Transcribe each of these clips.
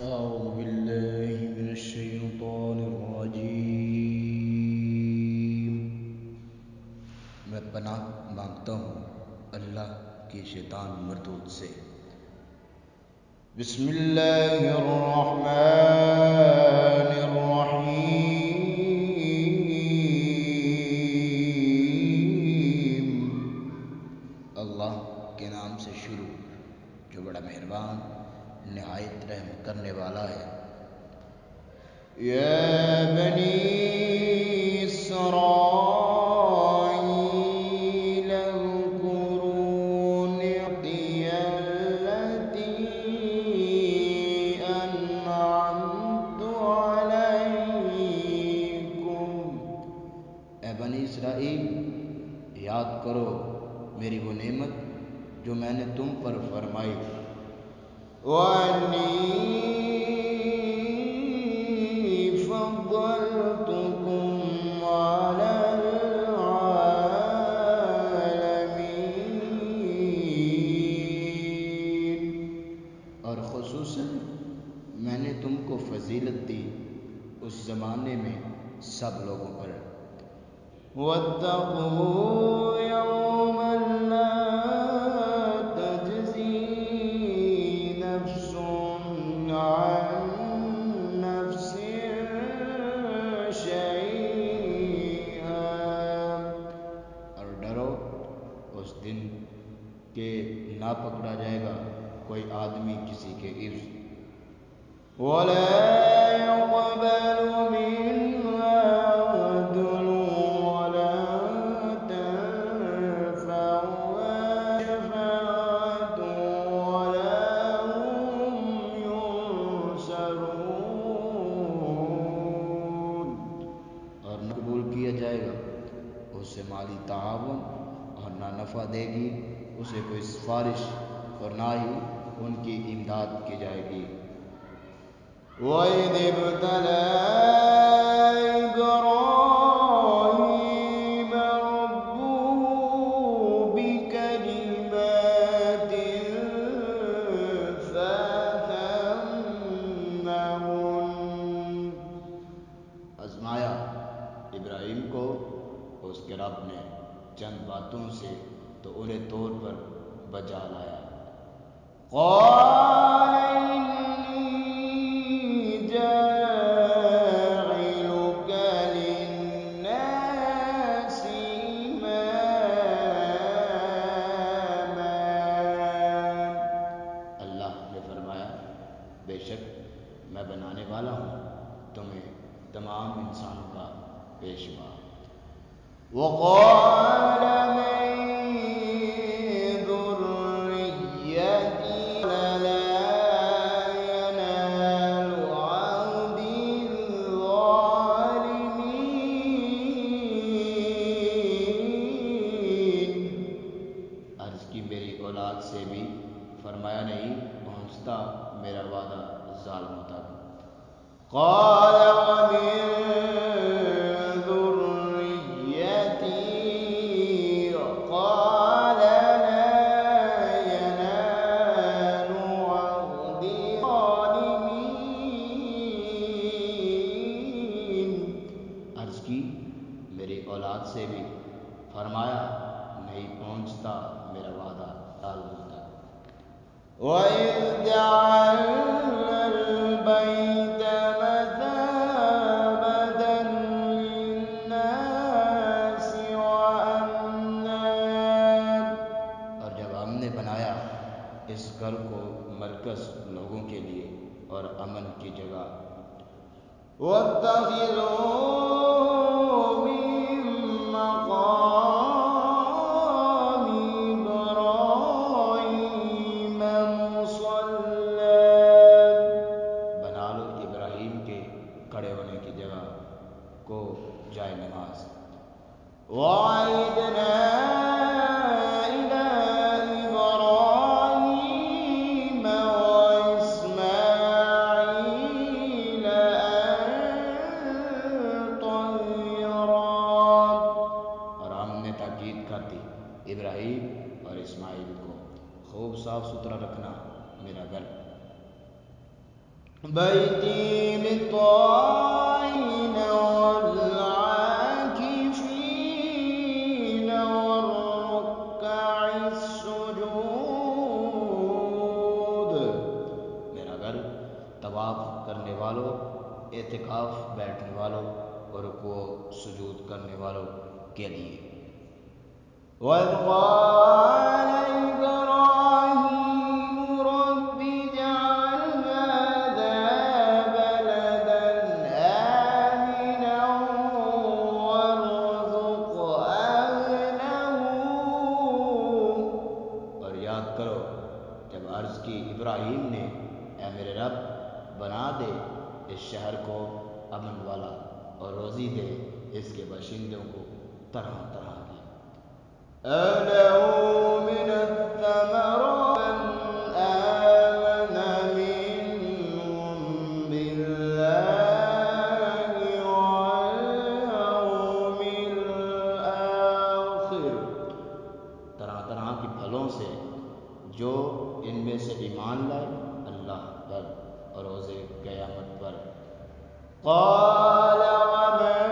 أعوذ بالله من الشيطان الرجيم. میں پناہ مانگتا ہوں اللہ کی شیطان مردود سے. بسم اللہ الرحمن الرحیم. اللہ کے نام سے شروع جو بڑا مہربان نہایت رحم کرنے والا ہے. یا بنی اسرائیل اذکروا نعمتی التی انعمت علیکم. اے بنی اسرائیل، یاد کرو میری وہ نعمت جو میں نے تم پر فرمائی. وَأَنِّي فَضَّلْتُكُمْ عَلَى الْعَالَمِينَ. اور خصوصاً میں نے تم کو فضیلت دی اس زمانے میں سب لوگوں پر. وَاتَّقُوا يَوْمًا لَا تَجْزِي نَفْسٌ عَن نَّفْسٍ شَيْئًا. اور ڈرو اس دن کہ نہ پکڑا جائے گا کوئی آدمی کسی کے عوض. وَلَا يُقْبَلُ مِنْهَا عَدْلٌ وَلَا تَنفَعُهَا شَفَاعَةٌ وَلَا هُمْ يُنصَرُونَ. اور نہ قبول کیا جائے گا اس سے مالی تعاون، اور نہ نفع دے گی اسے کوئی سفارش، اور نہ ہی ان کی امداد کی جائے گی. وَإِذِ ابْتَلَىٰ إِبْرَاهِيمَ رَبُّهُ بِكَلِمَاتٍ فَأَتَمَّهُنَّ. آزمایا ابراہیم کو اس کے رب نے چند باتوں سے تو انہیں طور پر بجا لایا. قَالَ إِنِّي جَاعِلُكَ لِلنَّاسِ إِمَامًا. اللہ نے فرمایا بے شک میں بنانے والا ہوں تمہیں تمام انسانوں کا پیشوا. وَقَالَ مِن ذُرِّيَّتِي لَا يَنَالُ عَهْدِي الظَّالِمِينَ. عرض کی میری اولاد سے بھی فرمایا نہیں پہنچتا میرا وعدہ ظالموں تک. قَالَ وَمِن ذُرِّيَّتِي قَالَ لَا يَنَالُ عَهْدِي الظَّالِمِينَ. عرض کی میری اولاد سے بھی فرمایا نہیں پہنچتا میرا وعدہ ظالموں تک. وَإِذْ جَعَلْنَا الْبَيْتَ مَثَابَةً لِلنَّاسِ وَأَمْنًا. اور جب ہم نے بنایا اس گھر کو مرکز لوگوں کے لیے اور امن کی جگہ. وَاتَّخِذُوا مِن مَّقَامِ إِبْرَاهِيمَ مُصَلًّى. بنا لو ابراہیم کے کھڑے ہونے کی جگہ کو جائے نماز. وَعَهِدْنَا إِلَىٰ إِبْرَاهِيمَ وَإِسْمَاعِيلَ أَن بيتي للطائعين والعاكفين والركع السجود. میرا گھر طواف کرنے والوں، اعتکاف بیٹھنے والوں اور رکوع سجود کرنے والوں کے لیے. وَإِذْ قَالَ إِبْرَاهِيمُ رَبِّ اجْعَلْ هَٰذَا بَلَدًا آمِنًا وَارْزُقْ أَهْلَهُ. اور یاد کرو جب عرض کی ابراہیم نے، اے میرے رب بنا دے اس شہر کو امن والا اور روزی دے اس کے باشندوں کو طرح طرح کی. أَهْلَهُ مِنَ الثَّمَرَاتِ مَنْ آمَنَ مِنْهُم بِاللَّهِ وَالْيَوْمِ الْآخِرِ. طرح طرح کی پھلوں سے جو ان میں سے ایمان لائے اللہ پر اور روز قیامت پر. قال ومن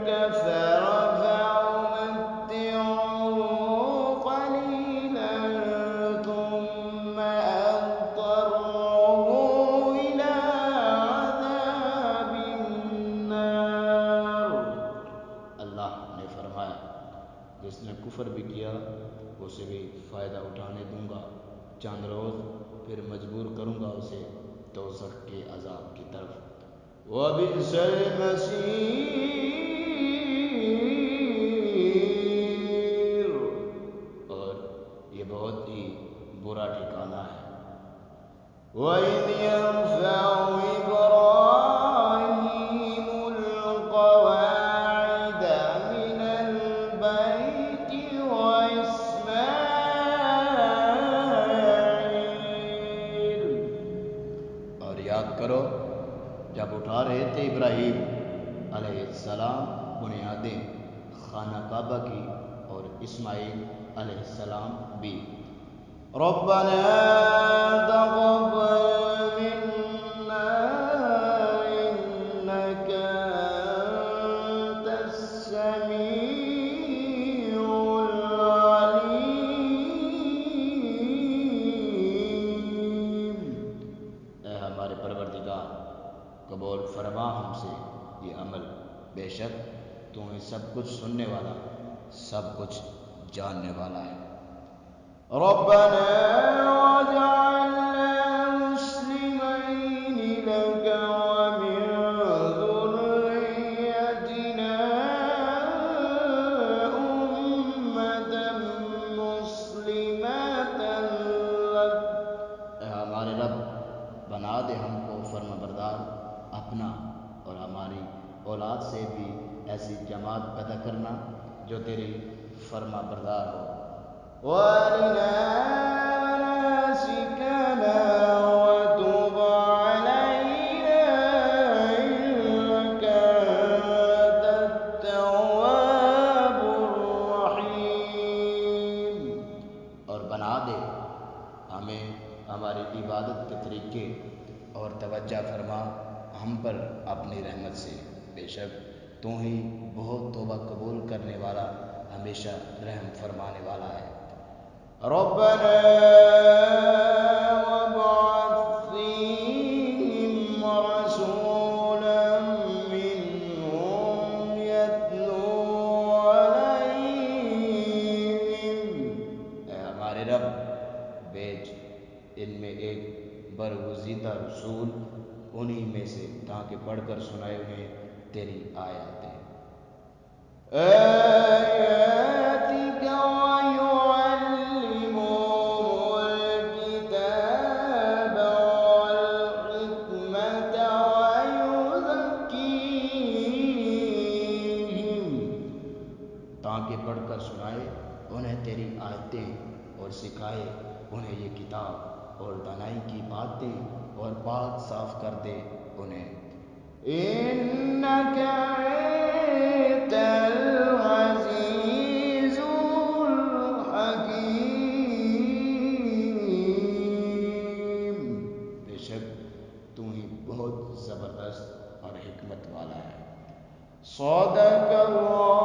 كفر فأمتعه قليلا ثم أضطره إلى عذاب النار. اللہ نے فرمایا جس نے کفر بھی کیا اسے بھی فائدہ اٹھانے دوں گا چند روز، پھر مجبور کروں گا اسے دوزخ کے عذاب کی طرف. وَبِئْسَ الْمَصِيرُ. اور یہ بہت ہی برا ٹھکانہ ہے. وَإِذْ يَرْفَعُ إِبْرَاهِيمُ الْقَوَاعِدَ مِنَ الْبَيْتِ وَإِسْمَاعِيلُ. اور یاد کرو جب اٹھا رہے تھے ابراہیم علیہ السلام بنیادیں خانہ کعبہ کی اور اسماعیل علیہ السلام بھی. ربنا تقبل منا انك انت السميع العليم. اے ہمارے پروردگار قبول فرما ہم سے یہ عمل، بے شک تو ہی سب کچھ سننے والا سب کچھ جاننے والا ہے. ربنا وجعلنا مسلمين لك ومن ذريتنا أمة مسلمة لك. اے ہمارے رب بنا دے ہم کو فرما بردار اپنا اور ہماری اولاد سے بھی ایسی جماعت پیدا کرنا جو تیری فرما بردار ہو. وَأَرِنَا مَنَاسِكَنَا وَتُبْ عَلَيْنَا إِنَّكَ أَنتَ التَّوَّابُ الرَّحِيمُ. اور بنا دے ہمیں ہماری عبادت کے طریقے اور توجہ فرما ہم پر اپنی رحمت سے، بے شک تو ہی بہت توبہ قبول کرنے والا ہمیشہ رحم فرمانے والا ہے. ربنا وابعث فيهم رسولا منهم يتلو عليهم. اے ہمارے رب بھیج ان میں ایک برگزیدہ رسول انہی میں سے تاکہ پڑھ کر سنائے انہیں تیری آیاتیں. آیاتک ویعلمهم الکتاب والحکمت ویزکیہم. تاکہ پڑھ کر سنائے انہیں تیری آیتیں اور سکھائے انہیں یہ کتاب اور دانائی کی باتیں اور پاک صاف کر دے انہیں. انک انت العزیز الحکیم. بے شک بہت زبردست اور حکمت والا ہے۔ صدق اللہ